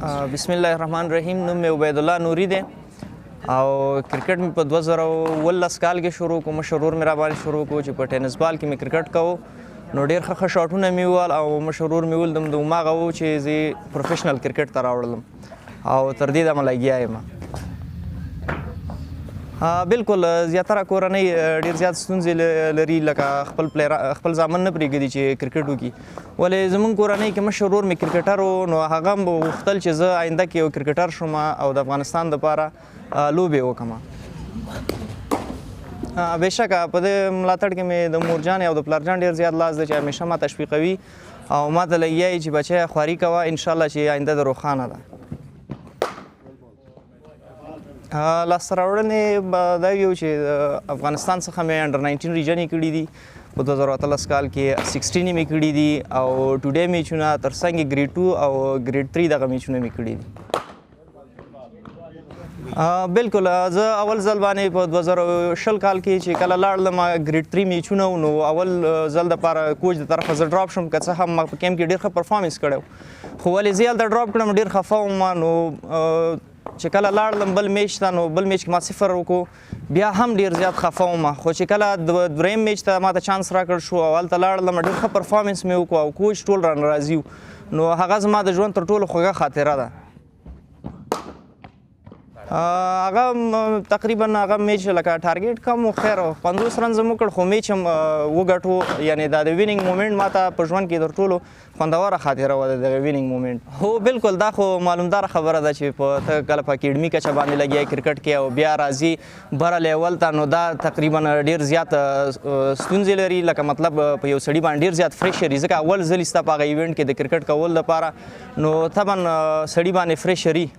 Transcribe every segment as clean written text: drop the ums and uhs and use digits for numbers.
بسم الله الرحمن الرحیم. نوم مې عبیدالله نوري دی او کرکټ مې په 2019 کال کې شروع کوم. مشرور مې را باندې شروع کو چې په ټینس بال کې مې کرکټ کوو نو ډېر ښه شاټونه مې وول او مشرور مې ولدم د هماغه و چې زه پروفیشنل کرکټ ته راوړلم او تر دې دمه لګیا یم. بالکل زیاتره کورنۍ ډېر زیات ستونزې لري لکه خپل زامن نه پرېږدي چې کرکټ وکړي. ولې زموږ کورنۍ کې مشرور مې کرکټر و نو هغه هم غوښتل چې زه آینده کې یو کرکټر شم او د افغانستان دپاره لوبې وکړم. بېشکه په دې ملاتړ کې مې د مورجان او د پلارجان ډېر زیات لاس دی چې همیشه ما تشویقوي او ما ته لګیا یي چې بچی خواري کوه انشاءالله چې آینده د روښانه ده. لاسته راوړنې دا یو چې افغانستان څخه مې انډر 19 ریجن یې کړي دي په 2018 کال کې 16 مې کړي دي او ټوډے میچونه ترڅنګ ګریډ 2 او ګریډ 3 دغه میچونه مې کړي دي. بالکل زه اول ځل باندې په 2020 کال کې چې کله لاړلم ګریډ 3 میچونه نو اول ځل دپاره کوچ د طرفه زه ډراپ شوم که څه هم ما په کیمپ کې ډېر ښه پرفارمنس کړی خو ولې زه هلته ډراپ کړم ډېر خفه وم. نو چې کله لاړلم بل میچ ته نو بل میچ کې ما 0 وکړو بیا هم ډېر زیات خفه وم. خو چې کله دریم میچ ته ما ته چانس راکړ شو او هلته لاړلم ډېر ښه پرفارمنس مې وکړو او کوچ ټول رانه راضي و نو هغه زما د ژوند تر ټولو خوږه خاطره ده. هغه تقریبا هغه میچ لکه ټارګیټ کم و خیر 50 رنز مو کړ خو میچ هم وګټو. یعنې دا د وینینګ مومنټ ما ته په ژوند کې تر ټولو خوندوره خاطره وه د وینینګ مومنټ. هو بالکل دا خو معلومداره خبره ده چې ته کله په اکیډمي کچه باندې لګیا کرکټ کې او بیا راځي بره لیول ته نو دا تقریبا ډېر زیات ستونزې لري. لکه مطلب په یو سړي باندې ډېر زیات فرېشر وي ځکه اول ځل ستا په هغه ایونټ کې د کرکټ کول دپاره نو طبعا سړي باندې فرېشر وي.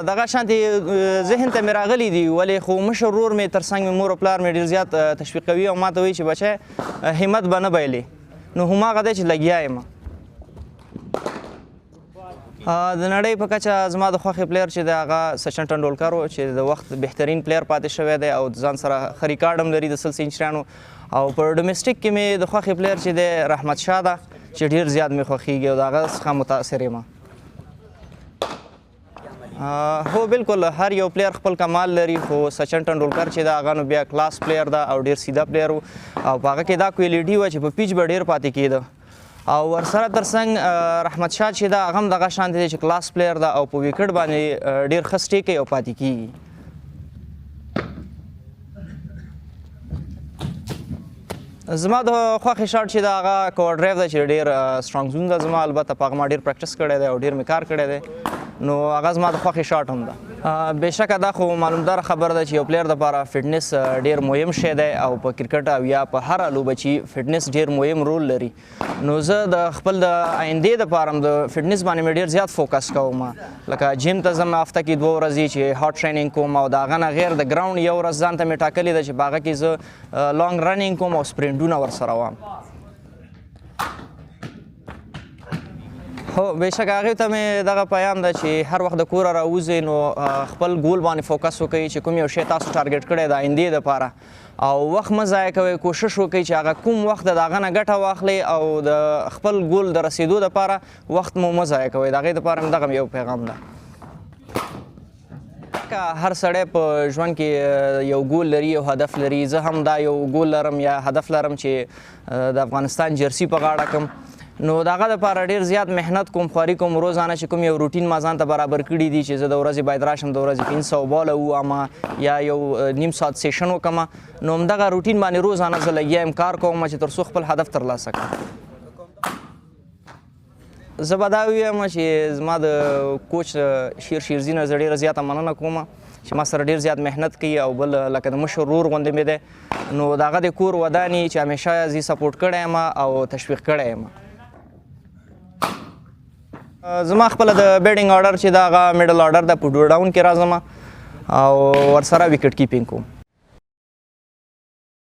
دغه شانتې ذهن ته مې راغلی دي ولې خو مشر ورور مې تر څنګ مې مور او پلار مې ډېر زیات تشویقوي او ما ته وایي چې بچی همت به نه بایلې نو هماغه دی چې لګیا یم. د نړۍ په کچه زما د خوښې پلیر چې دی هغه سچن ټنډولکر و چې د وخت بهترین پلیر پاتې شوی دی او ځان سره ښه ریکارډ هم لري د 100 سینچریانو. او په ډومېسټک کې مې د خوښې پلیر چې دی رحمت شاه ده چې ډېر زیات مې خوښېږي او د هغه څخه متاثر یم. هو بالکل هر یو پلیر خپل کمال لري خو سچن ټنډولکر چې دا هغه نو بیا کلاس پلیر ده او ډېر سیده پلیر و او په هغه کې دا کویلیټي وه چې په پیچ به ډېر پاتې کېده او ورسره تر څنګ رحمت شاه چې دا هغه هم دغه شانتې دی چې کلاس پلیر ده او په وکټ باندې ډېر ښه سټې کوي او پاتې کېږي. زما د خوښې شاټ چې دا هغه کور ډرایو ده چې ډېر سټرانګ زون ده زما البته په هغه ما ډېر پریکټس کړی دی او ډېر مې کار کړی دی نو هغه زما د خوښې شاټ هم ده. بېشکه دا خو معلومداره خبره ده چې یو پلیر دپاره فټنس ډېر مهم شی دی او په کرکټ او یا په هره لوبه چې فټنس ډېر مهم رول لري نو زه د خپل د آیندې دپاره هم د فټنس باندې مې ډېر زیات فوکس کوم. لکه جیم ته ځم هفته کې 2 ورځې چې هاټ ټرینینګ کوم او د هغه نه غیر د ګراوند یو ورځ ځان ته مې ټاکلې ده چې په هغه کې زه لانګ رنینګ کوم او سپرینټونه ورسره وم. هو بېشکه هغې ته مې دغه پیام ده چې هر وخت د کوره راوځئ نو خپل ګول باندې فوکس وکړئ چې کوم یو شی تاسو ټارګېټ کړی د آیندې دپاره او وخت مه ضایع کوئ. کوشش وکړئ چې هغه کوم وخت د هغه نه ګټه واخلئ او د خپل ګول د رسېدو دپاره وخت مو مه ضایع کوئ. د هغې دپاره مې دغه یو پیغام ده. هر سړی په ژوند کې یو ګول لري یو هدف لري. زه هم دا یو ګول لرم یا هدف لرم چې د افغانستان جرسي په غاړه کړم نو د هغه دپاره ډېر زیات محنت کوم خواري کوم روزانه چې کوم یو روټین ما ځان ته برابر کړي دي چې زه د ورځې باید راشم د ورځې 500 باله ووهمه یا یو نیم ساعت سیشن وکړمه نو همدغه روټین باندې روزانه زه لګیا یم کار کوم چې تر څو خپل هدف ترلاسه کړم. زه به دا ووایم چې زما د کوچ شیرزي نه زه ډېره زیاته مننه کوم چې ما سره ډېر زیات محنت کوي او بل لکه د مشر ورور غوندې مې دی نو د هغه د کور وداني چې همیشه زه سپورټ کړی یم او تشویق کړی یم. زما خپله د بیټینګ آرډر چې دا هغه میډل آرډر ده په 2 ډاون کې راځم او ورسره وکټ کیپینګ کوم.